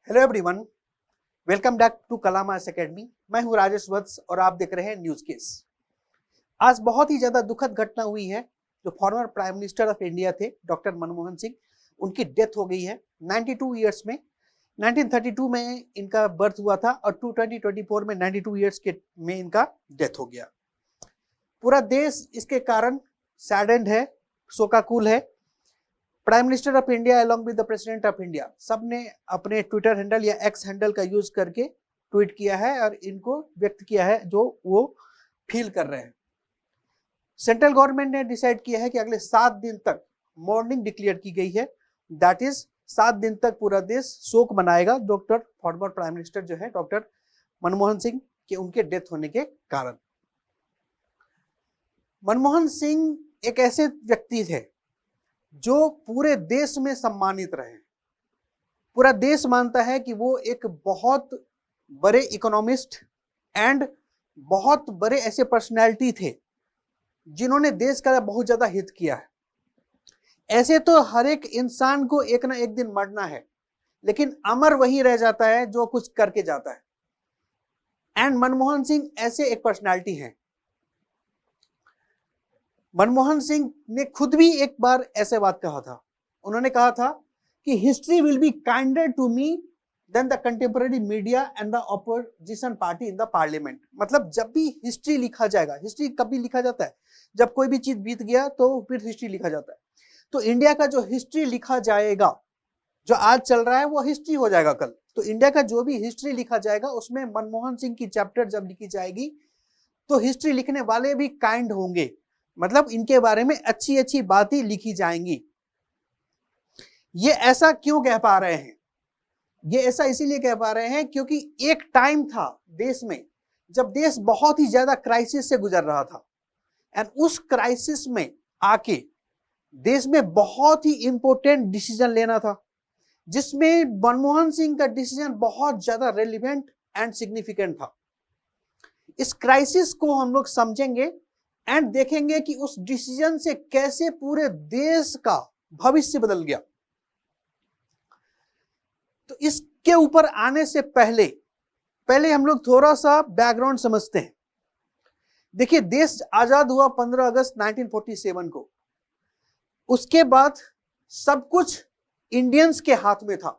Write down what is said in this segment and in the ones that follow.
Hello everyone, welcome back to Kalam's academy. मैं हूं राजेश वत्स और आप देख रहे हैं न्यूज केस। आज बहुत ही ज्यादा दुखद घटना हुई है। जो former prime minister of India थे डॉक्टर मनमोहन सिंह, उनकी डेथ हो गई है 92 ईयर्स में। 1932 में इनका बर्थ हुआ था और 2024 में 92 ईयर्स के में इनका डेथ हो गया। पूरा देश इसके कारण सैडेंड है, शोकाकुल है। Prime minister of India along with the president of India सबने अपने ट्विटर हैंडल या एक्स हैंडल का यूज करके ट्वीट किया है और इनको व्यक्त किया है जो वो फील कर रहे हैं। सेंट्रल गवर्नमेंट ने डिसाइड किया है कि अगले 7 दिन तक मॉर्निंग डिक्लेयर की गई है। दैट इज 7 दिन तक पूरा देश शोक मनाएगा डॉक्टर फॉर्मर प्राइम मिनिस्टर जो है डॉक्टर मनमोहन सिंह के उनके डेथ होने के कारण। मनमोहन सिंह एक ऐसे व्यक्ति थे जो पूरे देश में सम्मानित रहे। पूरा देश मानता है कि वो एक बहुत बड़े इकोनॉमिस्ट एंड बहुत बड़े ऐसे पर्सनैलिटी थे जिन्होंने देश का बहुत ज्यादा हित किया है। ऐसे तो हर एक इंसान को एक ना एक दिन मरना है, लेकिन अमर वही रह जाता है जो कुछ करके जाता है। एंड मनमोहन सिंह ऐसे एक पर्सनैलिटी हैं। मनमोहन सिंह ने खुद भी एक बार ऐसे बात कहा था। उन्होंने कहा था कि history will be kinder to me than the contemporary media and the opposition party in the parliament. मतलब जब भी हिस्ट्री लिखा जाएगा, हिस्ट्री कभी लिखा जाता है जब कोई भी चीज बीत गया तो फिर हिस्ट्री लिखा जाता है। तो इंडिया का जो हिस्ट्री लिखा जाएगा, जो आज चल रहा है वो हिस्ट्री हो जाएगा कल। तो इंडिया का जो भी हिस्ट्री लिखा जाएगा उसमें मनमोहन सिंह की चैप्टर जब लिखी जाएगी तो हिस्ट्री लिखने वाले भी काइंड होंगे, मतलब इनके बारे में अच्छी अच्छी बातें लिखी जाएंगी। ये ऐसा क्यों कह पा रहे हैं? ये ऐसा इसीलिए कह पा रहे हैं क्योंकि एक टाइम था देश में जब देश बहुत ही ज्यादा क्राइसिस से गुजर रहा था। एंड उस क्राइसिस में आके देश में बहुत ही इंपॉर्टेंट डिसीजन लेना था, जिसमें मनमोहन सिंह का डिसीजन बहुत ज्यादा रेलिवेंट एंड सिग्निफिकेंट था। इस क्राइसिस को हम लोग समझेंगे एंड देखेंगे कि उस डिसीजन से कैसे पूरे देश का भविष्य बदल गया। तो इसके ऊपर आने से पहले हम लोग थोड़ा सा बैकग्राउंड समझते हैं। देखिए, देश आजाद हुआ 15 अगस्त 1947 को। उसके बाद सब कुछ इंडियंस के हाथ में था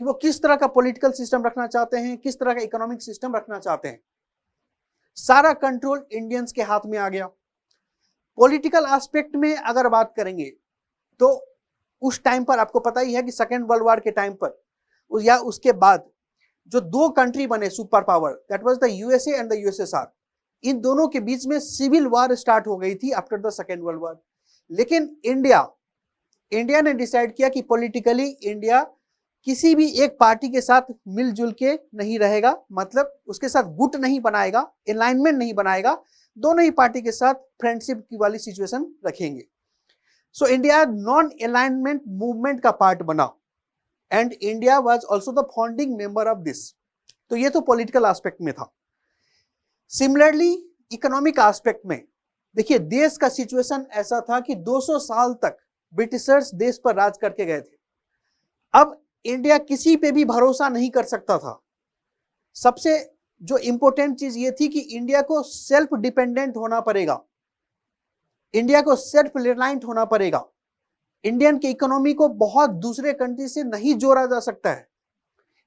कि वो किस तरह का पॉलिटिकल सिस्टम रखना चाहते हैं, किस तरह का इकोनॉमिक सिस्टम रखना चाहते हैं। सारा कंट्रोल इंडियंस के हाथ में आ गया। पॉलिटिकल एस्पेक्ट में अगर बात करेंगे तो उस टाइम पर आपको पता ही है कि सेकेंड वर्ल्ड वॉर के टाइम पर या उसके बाद जो 2 कंट्री बने super power, that was the USA and the USSR, इन दोनों के बीच में सिविल वॉर स्टार्ट हो गई थी after the second world war. लेकिन इंडिया ने डिसाइड किया कि पॉलिटिकली इंडिया किसी भी एक पार्टी के साथ मिलजुल के नहीं रहेगा, मतलब उसके साथ गुट नहीं बनाएगा, अलाइनमेंट नहीं बनाएगा, दोनों ही पार्टी के साथ फ्रेंडशिप की वाली सिचुएशन रखेंगे। So India non alignment movement का पार्ट बना and India was also the founding member of this. तो ये तो पॉलिटिकल एस्पेक्ट में था। सिमिलरली इकोनॉमिक एस्पेक्ट में देखिए, देश का सिचुएशन ऐसा था कि 200 साल तक ब्रिटिशर्स देश पर राज करके गए थे। अब इंडिया किसी पे भी भरोसा नहीं कर सकता था। सबसे जो इंपॉर्टेंट चीज ये थी कि इंडिया को सेल्फ डिपेंडेंट होना पड़ेगा, इंडिया को सेल्फ रिलायंट होना पड़ेगा। इंडियन की इकोनॉमी को बहुत दूसरे कंट्री से नहीं जोड़ा जा सकता है।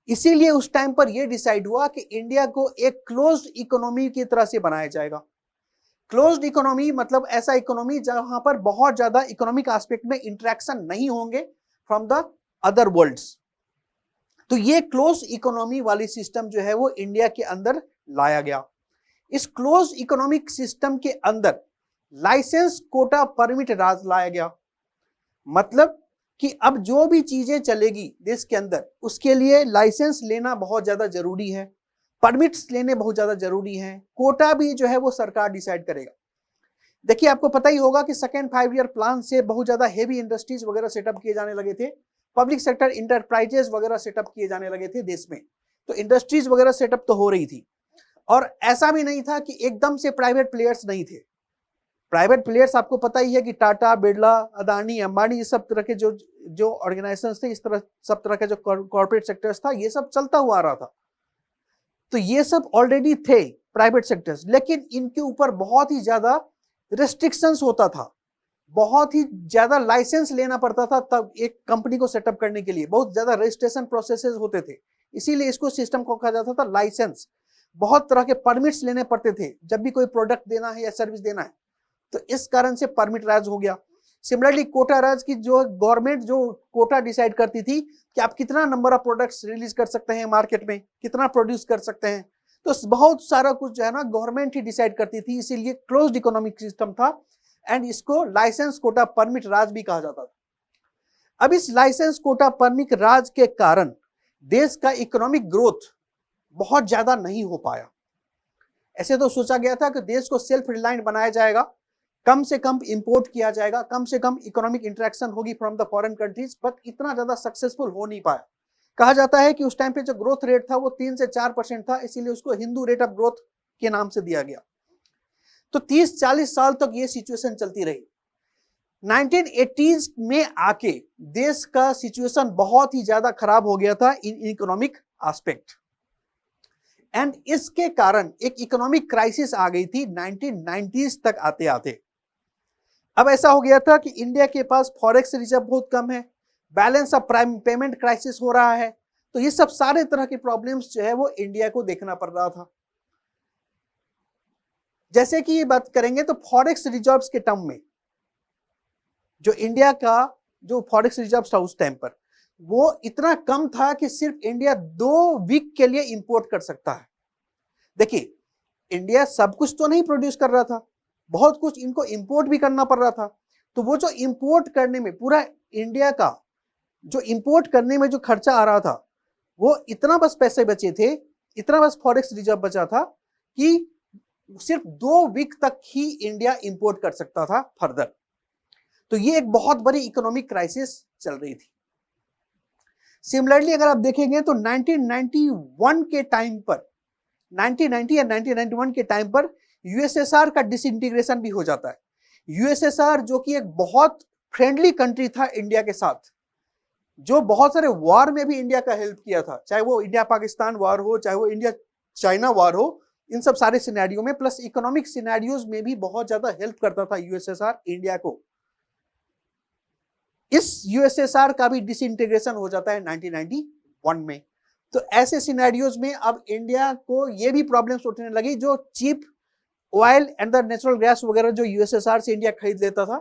इसीलिए उस टाइम पर यह डिसाइड हुआ कि इंडिया को एक क्लोज्ड इकोनॉमी की तरह से बनाया जाएगा। क्लोज्ड इकोनॉमी मतलब ऐसा इकोनॉमी जहां पर बहुत ज्यादा इकोनॉमिक एस्पेक्ट में इंटरेक्शन नहीं होंगे फ्रॉम द अदर वर्ल्ड्स। तो ये क्लोज इकोनॉमी वाली सिस्टम जो है वो इंडिया के अंदर लाया गया। इस क्लोज इकोनॉमिक सिस्टम के अंदर लाइसेंस कोटा परमिट राज लाया गया। मतलब कि अब जो भी चीजें चलेगी देश के अंदर उसके लिए लाइसेंस लेना बहुत ज्यादा जरूरी है, परमिट्स लेने बहुत ज्यादा जरूरी है, कोटा भी जो है वो सरकार डिसाइड करेगा। देखिए, आपको पता ही होगा कि सेकेंड 5 ईयर प्लान से बहुत ज्यादा हेवी इंडस्ट्रीज वगैरह सेटअप किए जाने लगे थे, पब्लिक सेक्टर इंटरप्राइजेस वगैरह सेटअप किए जाने लगे थे देश में। तो इंडस्ट्रीज वगैरह सेटअप तो हो रही थी, और ऐसा भी नहीं था कि एकदम से प्राइवेट प्लेयर्स नहीं थे। प्राइवेट प्लेयर्स आपको पता ही है कि टाटा, बिरला, अदानी, अंबानी, ये सब तरह के जो जो ऑर्गेनाइजेशंस थे, इस तरह सब तरह का जो कॉर्पोरेट सेक्टर्स था, ये सब चलता हुआ आ रहा था। तो ये सब ऑलरेडी थे प्राइवेट सेक्टर्स, लेकिन इनके ऊपर बहुत ही ज्यादा रिस्ट्रिक्शंस होता था, बहुत ही ज्यादा लाइसेंस लेना पड़ता था। तब एक कंपनी को सेटअप करने के लिए बहुत ज्यादा रजिस्ट्रेशन प्रोसेसेस होते थे, इसीलिए इसको सिस्टम को कहा जाता था लाइसेंस। बहुत तरह के परमिट्स लेने पड़ते थे जब भी कोई प्रोडक्ट देना है या सर्विस देना है, तो इस कारण से परमिट राज हो गया। सिमिलरली कोटा राज की जो गवर्नमेंट जो कोटा डिसाइड करती थी कि आप कितना नंबर ऑफ प्रोडक्ट्स रिलीज कर सकते हैं मार्केट में, कितना प्रोड्यूस कर सकते हैं, तो बहुत सारा कुछ जो है ना गवर्नमेंट ही डिसाइड करती थी, इसीलिए क्लोज्ड इकोनॉमिक सिस्टम था एंड इसको लाइसेंस कोटा परमिट राज भी कहा जाता था। अब इस लाइसेंस कोटा परमिट राज के कारण देश का इकोनॉमिक ग्रोथ बहुत ज्यादा नहीं हो पाया। ऐसे तो सोचा गया था कि देश को सेल्फ रिलायंट बनाया जाएगा, कम से कम इंपोर्ट किया जाएगा, कम से कम इकोनॉमिक इंटरेक्शन होगी from the foreign countries, but इतना ज्यादा सक्सेसफुल हो नहीं पाया। कहा जाता है कि उस टाइम पे जो ग्रोथ रेट था वो 3 से 4% था, इसीलिए उसको हिंदू रेट ऑफ ग्रोथ के नाम से दिया गया। तो 30-40 साल तक ये सिचुएशन चलती रही। 1980s में आके देश का सिचुएशन बहुत ही ज्यादा खराब हो गया था इन इकोनॉमिक एस्पेक्ट, एंड इसके कारण एक इकोनॉमिक क्राइसिस आ गई थी 1990s तक आते आते। अब ऐसा हो गया था कि इंडिया के पास फॉरेक्स रिजर्व बहुत कम है, balance of prime payment crisis हो रहा है, तो ये सब सारे तरह के प्रॉब्लम्स जो है वो इंडिया को देखना पड़ रहा था। जैसे कि ये बात करेंगे तो फॉरेक्स रिजर्व्स के टर्म में जो इंडिया का जो फॉरेक्स रिजर्व्स था उस टाइम पर वो इतना कम था कि सिर्फ इंडिया 2 वीक के लिए इंपोर्ट कर सकता है। देखिए, इंडिया सब कुछ तो नहीं प्रोड्यूस कर रहा था, बहुत कुछ इनको इंपोर्ट भी करना पड़ रहा था। तो वो जो इंपोर्ट करने में पूरा इंडिया का जो इंपोर्ट करने में जो खर्चा आ रहा था वो इतना बस पैसे बचे थे, इतना बस फॉरेक्स रिजर्व बचा था कि सिर्फ 2 वीक तक ही इंडिया इंपोर्ट कर सकता था फर्दर। तो ये एक बहुत बड़ी इकोनॉमिक क्राइसिस चल रही थी। सिमिलरली अगर आप देखेंगे तो 1991 के टाइम पर 1990 या 1991 के टाइम पर यूएसएसआर का डिसइंटीग्रेशन भी हो जाता है। यूएसएसआर जो कि एक बहुत फ्रेंडली कंट्री था इंडिया के साथ, जो बहुत सारे वॉर में भी इंडिया का हेल्प किया था, चाहे वो इंडिया पाकिस्तान वॉर हो, चाहे वो इंडिया चाइना वॉर हो, इन सब सारे सिनेरियो में प्लस इकोनॉमिक सिनेरियोज में भी बहुत ज्यादा हेल्प करता था यूएसएसआर इंडिया को। इस यूएसएसआर का भी डिसइंटीग्रेशन हो जाता है 1991 में। तो ऐसे सिनेरियोज में अब इंडिया को ये भी प्रॉब्लम्स उठने लगी, जो cheap oil and the natural gas वगैरह जो यूएसएसआर से इंडिया खरीद लेता था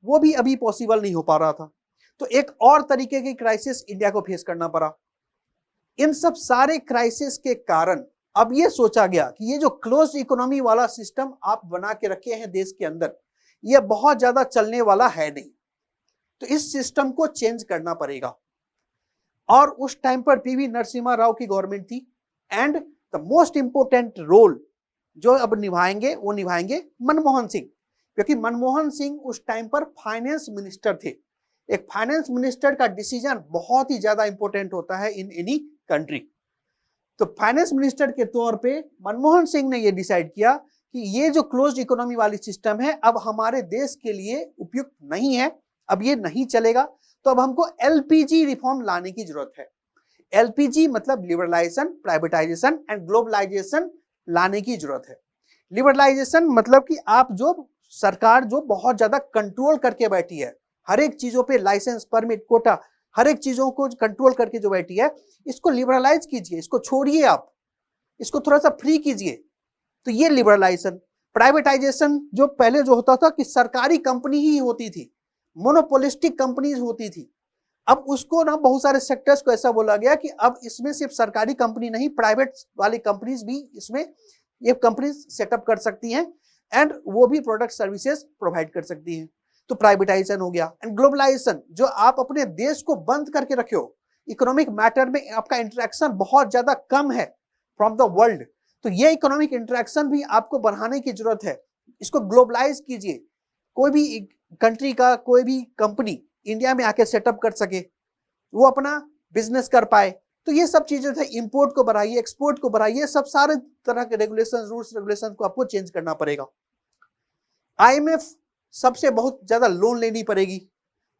वो भी अभी पॉसिबल नहीं हो पा रहा था। तो एक और तरीके की क्राइसिस इंडिया को फेस करना पड़ा। इन सब सारे क्राइसिस के कारण अब ये सोचा गया कि ये जो क्लोज्ड इकोनॉमी वाला सिस्टम आप बना के रखे हैं देश के अंदर, ये बहुत ज्यादा चलने वाला है नहीं, तो इस सिस्टम को चेंज करना पड़ेगा। और उस टाइम पर पीवी नरसिम्हा राव की गवर्नमेंट थी, and the most important role जो अब निभाएंगे वो निभाएंगे मनमोहन सिंह, क्योंकि मनमोहन सिंह उस टाइम पर फाइनेंस मिनिस्टर थे। एक फाइनेंस मिनिस्टर का डिसीजन बहुत ही ज्यादा इंपॉर्टेंट होता है इन एनी कंट्री। तो फाइनेंस मिनिस्टर के तौर पे मनमोहन सिंह ने यह डिसाइड किया कि ये जो क्लोज्ड इकोनॉमी वाली सिस्टम है अब हमारे देश के लिए उपयुक्त नहीं है, अब ये नहीं चलेगा, तो अब हमको एलपीजी रिफॉर्म लाने की जरूरत है। एलपीजी मतलब लिबरलाइजेशन, प्राइवेटाइजेशन एंड ग्लोबलाइजेशन लाने की जरूरत है। लिबरलाइजेशन मतलब कि आप जो सरकार जो बहुत ज्यादा कंट्रोल करके बैठी है, हर एक चीजों पे लाइसेंस, परमिट, कोटा, हर एक चीजों को कंट्रोल करके जो बैठी है, इसको लिबरलाइज कीजिए, इसको छोड़िए, आप इसको थोड़ा सा फ्री कीजिए। तो ये लिबरलाइजेशन। प्राइवेटाइजेशन जो पहले जो होता था कि सरकारी कंपनी ही होती थी, मोनोपोलिस्टिक कंपनीज होती थी, अब उसको ना बहुत सारे सेक्टर्स को ऐसा बोला गया कि अब इसमें सिर्फ सरकारी कंपनी नहीं, प्राइवेट वाली कंपनीज भी इसमें ये कंपनीज सेटअप कर सकती हैं एंड वो भी प्रोडक्ट सर्विसेज प्रोवाइड कर सकती हैं। तो प्राइवेटाइजेशन हो गया। एंड ग्लोबलाइजेशन, जो आप अपने देश को बंद करके रखे हो, इकोनॉमिक मैटर में आपका इंटरेक्शन बहुत ज्यादा कम है फ्रॉम द वर्ल्ड, तो ये इकोनॉमिक इंटरेक्शन भी आपको बढ़ाने की जरूरत है, इसको ग्लोबलाइज कीजिए। कोई भी कंट्री का कोई भी कंपनी इंडिया में आके सेटअप कर सके, वो अपना बिजनेस कर पाए, तो ये सब चीजें थे। इंपोर्ट को बढ़ाइए, एक्सपोर्ट को बढ़ाइए, सब सारे तरह के रेगुलेशन, रूल्स रेगुलेशन को आपको चेंज करना पड़ेगा। आईएमएफ सबसे बहुत ज्यादा लोन लेनी पड़ेगी,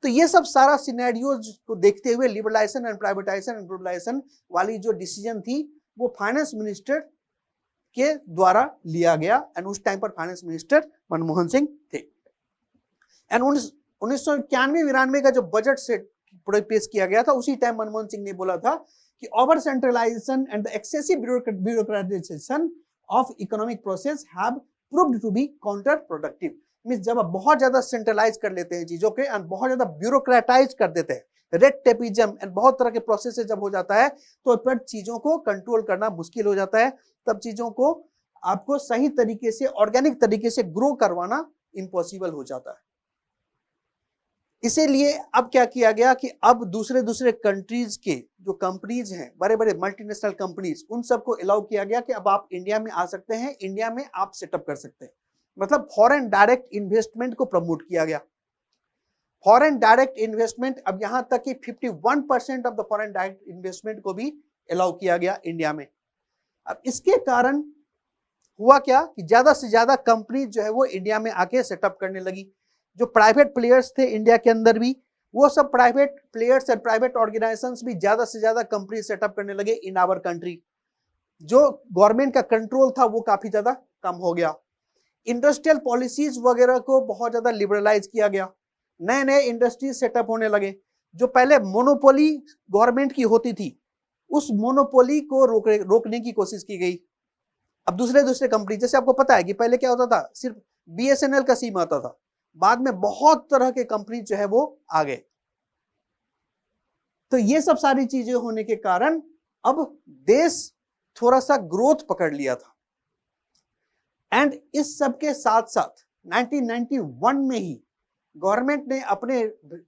तो ये सब सारा सिनेरियोज को देखते हुए liberalisation and privatisation and globalisation वाली जो डिसीजन थी वो फाइनेंस मिनिस्टर के द्वारा लिया गया एंड उस टाइम पर फाइनेंस मिनिस्टर मनमोहन सिंह थे। एंड 1991-92 का जो बजट से पेश किया गया था उसी टाइम मनमोहन सिंह ने बोला था कि over centralisation and the excessive bureaucratisation of economic process have proved to be counter productive. Means जब आप बहुत ज्यादा सेंट्रलाइज कर लेते हैं चीजों के एंड बहुत ज्यादा ब्यूरोक्रेटाइज कर देते हैं, रेड टेपिज्म एंड बहुत तरह के प्रोसेस जब हो जाता है तो फिर चीजों को कंट्रोल करना मुश्किल हो जाता है, तब चीजों को आपको सही तरीके से ऑर्गेनिक तरीके से ग्रो करवाना इम्पॉसिबल हो जाता है। इसीलिए अब क्या किया गया कि अब दूसरे कंट्रीज के जो कंपनीज हैं, बड़े बड़े मल्टीनेशनल कंपनीज, उन सबको अलाउ किया गया कि अब आप इंडिया में आ सकते हैं, इंडिया में आप सेटअप कर सकते हैं। मतलब फॉरेन डायरेक्ट इन्वेस्टमेंट को प्रमोट किया गया। फॉरेन डायरेक्ट इन्वेस्टमेंट अब यहां तक कि 51% of the foreign direct investment को भी अलाउ किया गया इंडिया में। अब इसके कारण हुआ क्या कि ज्यादा से ज्यादा कंपनी जो है वो इंडिया में आके सेटअप करने लगी। जो प्राइवेट प्लेयर्स थे इंडिया के अंदर भी, वो सब private players and private organisations भी ज्यादा से ज्यादा कंपनी सेटअप करने लगे इन आवर कंट्री। जो गवर्नमेंट का कंट्रोल था वो काफी ज्यादा कम हो गया। इंडस्ट्रियल पॉलिसीज वगैरह को बहुत ज्यादा लिबरलाइज किया गया, नए नए इंडस्ट्रीज सेटअप होने लगे। जो पहले मोनोपोली गवर्नमेंट की होती थी उस मोनोपोली को रोकने की कोशिश की गई। अब दूसरे कंपनी, जैसे आपको पता है कि पहले क्या होता था, सिर्फ BSNL का सिम आता था, बाद में बहुत तरह के कंपनी जो है वो आ गए। तो ये सब सारी चीजें होने के कारण अब देश थोड़ा सा ग्रोथ पकड़ लिया था। एंड इस सब के साथ साथ 1991 में ही गवर्नमेंट ने अपने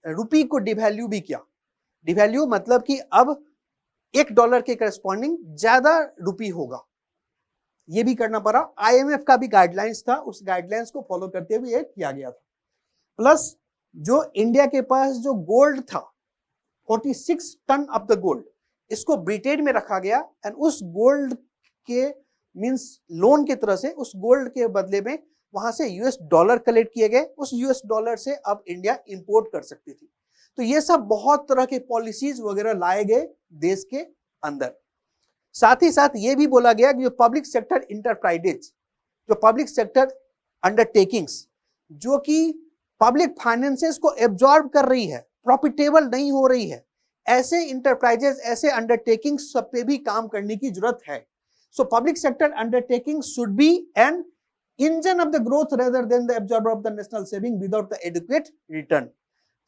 रुपी को डिवैल्यू भी किया। डिवैल्यू मतलब कि अब $1 के करस्पॉन्डिंग ज्यादा रुपी होगा, ये भी करना पड़ा। IMF का भी गाइडलाइंस था, उस गाइडलाइंस को फॉलो करते हुए ये किया गया था। प्लस जो इंडिया के पास जो गोल्ड था 46 टन ऑफ द गोल्ड, इसको ब्रिटेन में रखा गया एंड उस गोल्ड के मींस लोन की तरह से उस गोल्ड के बदले में वहां से $US कलेक्ट किए गए। उस $US से अब इंडिया इंपोर्ट कर सकती थी। तो ये सब बहुत तरह के पॉलिसीज वगैरह लाए गए देश के अंदर। साथ ही साथ ये भी बोला गया कि जो पब्लिक सेक्टर इंटरप्राइजेज, जो पब्लिक सेक्टर अंडरटेकिंग्स जो कि पब्लिक फाइनेंसेस को एब्जॉर्ब कर रही है, प्रॉफिटेबल नहीं हो रही है, ऐसे इंटरप्राइजेस, ऐसे अंडरटेकिंग्स सब पे भी काम करने की जरूरत है। So public sector undertaking should be an engine of the growth rather than the absorber of the national saving without the adequate return.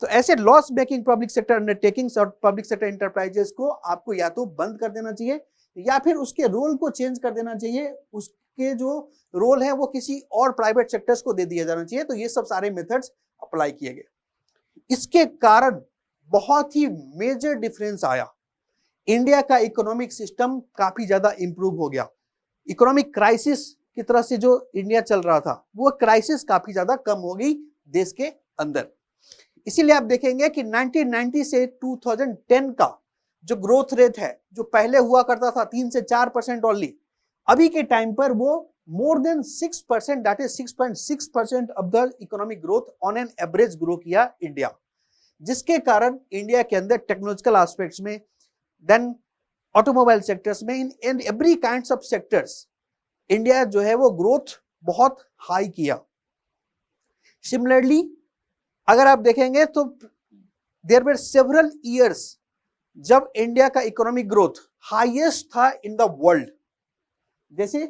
तो ऐसे loss making public sector undertakings और पब्लिक सेक्टर इंटरप्राइजेस को आपको या तो बंद कर देना चाहिए या फिर उसके रोल को चेंज कर देना चाहिए, उसके जो रोल है वो किसी और प्राइवेट सेक्टर्स को दे दिया जाना चाहिए। तो ये सब सारे मेथड्स अप्लाई किए गए। इसके कारण बहुत ही मेजर डिफरेंस आया। इंडिया का इकोनॉमिक सिस्टम काफी ज्यादा इंप्रूव हो गया। इकोनॉमिक क्राइसिस की तरह से जो इंडिया चल रहा था वो क्राइसिस काफी ज्यादा कम हो गई देश के अंदर। इसीलिए आप देखेंगे कि 1990 से 2010 का जो ग्रोथ रेट है, जो पहले हुआ करता था 3 से 4% ओनली, अभी के टाइम पर वो more than 6%, that is 6.6% of the economic growth on an average grow किया इंडिया। जिसके कारण इंडिया के अंदर टेक्नोलॉजिकल एस्पेक्ट्स में, देन ऑटोमोबाइल सेक्टर्स में, in every kinds of sectors India जो है वो ग्रोथ बहुत हाई किया। सिमिलरली अगर आप देखेंगे तो देयर वर सेवरल ईयर्स जब इंडिया का इकोनॉमिक ग्रोथ हाईएस्ट था इन द वर्ल्ड, जैसे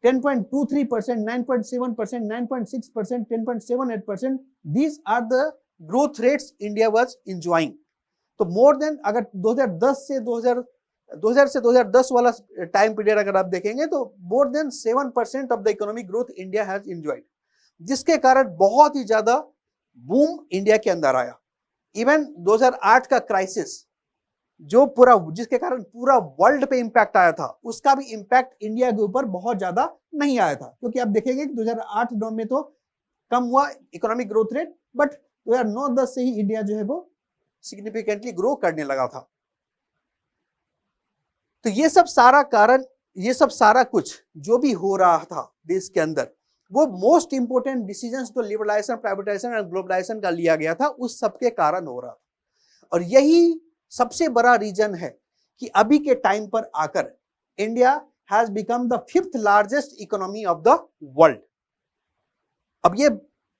10.23%, 9.7%, 9.6%, 10.78%, these are the growth rates India was enjoying। तो मोर देन, अगर 2000 से 2010 वाला टाइम पीरियड अगर आप देखेंगे तो more than 7% of the economic growth India has enjoyed, जिसके कारण बहुत ही ज्यादा बूम इंडिया के अंदर आया। इवन 2008 का क्राइसिस जो पूरा, जिसके कारण पूरा वर्ल्ड पे इंपैक्ट आया था, उसका भी इंपैक्ट इंडिया के ऊपर बहुत ज्यादा नहीं आया था, क्योंकि आप देखेंगे कि 2008-9 में तो कम हुआ इकोनॉमिक ग्रोथ रेट, बट 2009-10 से ही इंडिया जो है वो सिग्निफिकेंटली ग्रो करने लगा था। तो ये सब सारा कारण, ये सब सारा कुछ जो भी हो रहा था देश के अंदर, वो मोस्ट इंपोर्टेंट डिसीजंस तो लिबरलाइजेशन, प्राइवेटाइजेशन और ग्लोबलाइजेशन का लिया गया था, उस सबके कारण हो रहा था। और यही सबसे बड़ा रीजन है कि अभी के टाइम पर आकर India has become the 5th largest economy of the world. अब ये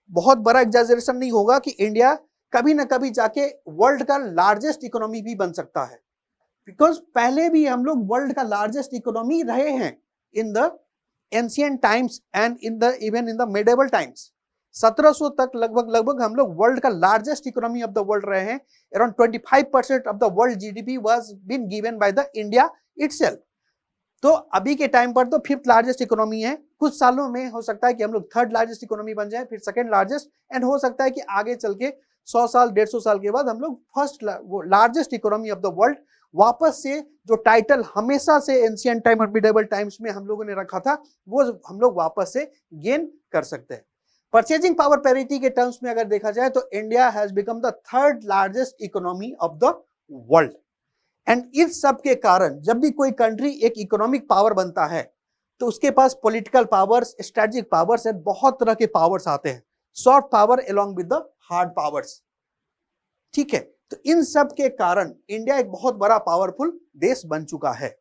बहुत बड़ा एग्जैजरेशन नहीं होगा कि इंडिया कभी ना कभी जाके वर्ल्ड का लार्जेस्ट इकोनॉमी भी बन सकता है, बिकॉज पहले भी हम लोग वर्ल्ड का लार्जेस्ट इकोनॉमी रहे हैं in the ancient times and in the even in the medieval times. 1700 तक लगभग हम लोग वर्ल्ड का largest economy of the world रहे हैं। Around 25% of the world GDP was been given by the India itself. तो अभी के टाइम पर तो 5th लार्जेस्ट इकोनॉमी है। कुछ सालों में हो सकता है कि हम लोग 3rd लार्जेस्ट इकोनॉमी बन जाए, फिर 2nd लार्जेस्ट, एंड हो सकता है कि आगे चल के 100 साल 150 साल के बाद हम लोग first largest economy of the world वापस से जो टाइटल हमेशा से एंशिएंट टाइम और मिडिवल टाइम्स में हम लोगों ने रखा था वो हम लोग वापस से गेन कर सकते हैं। परचेजिंग पावर पैरिटी के टर्म्स में अगर देखा जाए तो India has become the 3rd largest economy of the world. And इस सब के कारण जब भी कोई कंट्री एक इकोनॉमिक पावर बनता है तो उसके पास political powers, strategic powers and बहुत तरह के पावर्स आते हैं, soft power along with the hard powers. ठीक है, तो इन सब के कारण इंडिया एक बहुत बड़ा पावरफुल देश बन चुका है।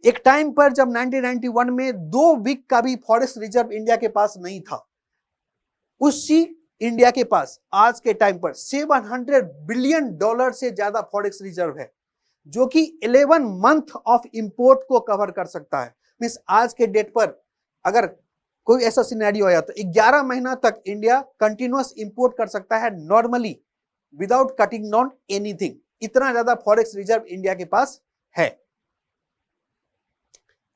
एक टाइम पर जब 1991 में 2 वीक का भी फॉरेस्ट रिजर्व इंडिया के पास नहीं था, उसी इंडिया के पास आज के टाइम पर $700 बिलियन से ज्यादा फॉरेक्स रिजर्व है, जो कि 11 मंथ ऑफ इंपोर्ट को कवर कर सकता है। मींस आज के डेट पर अगर कोई ऐसा सिनेरियो आया तो 11 महीना तक इंडिया कंटिन्यूअस इंपोर्ट कर सकता है normally without cutting down anything. इतना ज्यादा फॉरेक्स रिजर्व इंडिया के पास है।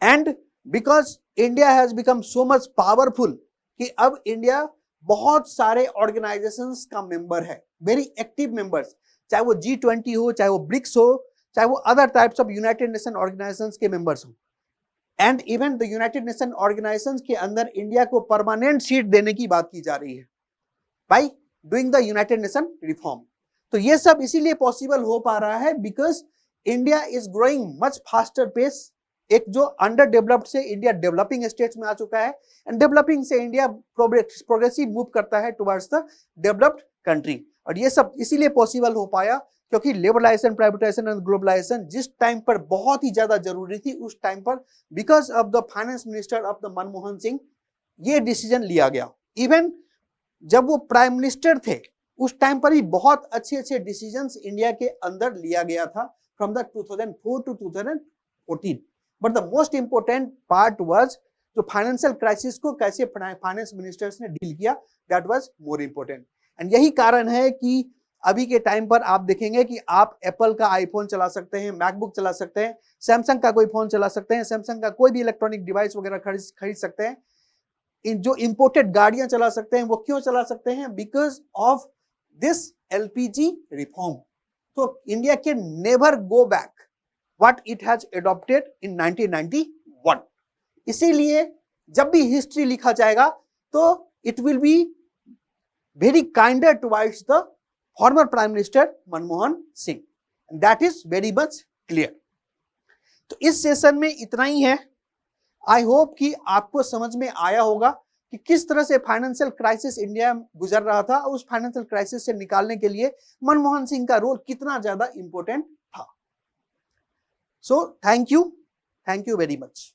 And because India has become so much powerful कि अब इंडिया बहुत सारे ऑर्गेनाइजेशंस का मेंबर है, वेरी एक्टिव मेंबर्स, चाहे वो G20 हो, चाहे वो ब्रिक्स हो, चाहे वो other types of United nation organisations के मेंबर्स हो। And even the United nation organisations के अंदर इंडिया को परमानेंट सीट देने की बात की जा रही है by doing the United Nation reform. तो ये सब इसीलिए पॉसिबल हो पा रहा है because India is growing much faster pace. एक जो अंडर डेवलप्ड से इंडिया डेवलपिंग स्टेट्स में आ चुका है, एंड डेवलपिंग से इंडिया प्रोग्रेसिव मूव करता है टुवर्ड्स द डेवलप्ड कंट्री। और ये सब इसीलिए पॉसिबल हो पाया क्योंकि लिबरलाइजेशन, प्राइवेटाइजेशन एंड ग्लोबलाइजेशन जिस टाइम पर बहुत ही ज्यादा जरूरी थी, उस टाइम पर because of the finance minister of the Manmohan Singh ये डिसीजन लिया गया। इवन जब वो प्राइम मिनिस्टर थे उस टाइम पर भी बहुत अच्छे डिसीजंस इंडिया के अंदर लिया गया था from the 2004 to 2014। But the most important part was जो फाइनेंशियल क्राइसिस को कैसे फाइनेंस मिनिस्टर्स ने डील किया, that was more important. And यही कारण है कि अभी के टाइम पर आप देखेंगे कि आप एप्पल का आईफोन चला सकते हैं, मैकबुक चला सकते हैं, सैमसंग का कोई फोन चला सकते हैं, सैमसंग का कोई भी इलेक्ट्रॉनिक डिवाइस वगैरह खरीद सकते हैं। इन जो इंपोर्टेड गाड़ियां चला सकते हैं, वो क्यों चला सकते हैं? Because of this LPG reform. तो India can never go back what it has adopted in 1991। इसीलिए जब भी हिस्ट्री लिखा जाएगा तो it will be very kinder towards the former Prime Minister Manmohan Singh, and that is very much clear। तो इस session में इतना ही है। आई होप कि आपको समझ में आया होगा कि किस तरह से फाइनेंशियल क्राइसिस इंडिया गुजर रहा था, उस फाइनेंशियल क्राइसिस से निकालने के लिए मनमोहन सिंह का रोल कितना ज्यादा इंपॉर्टेंट था। So thank you very much।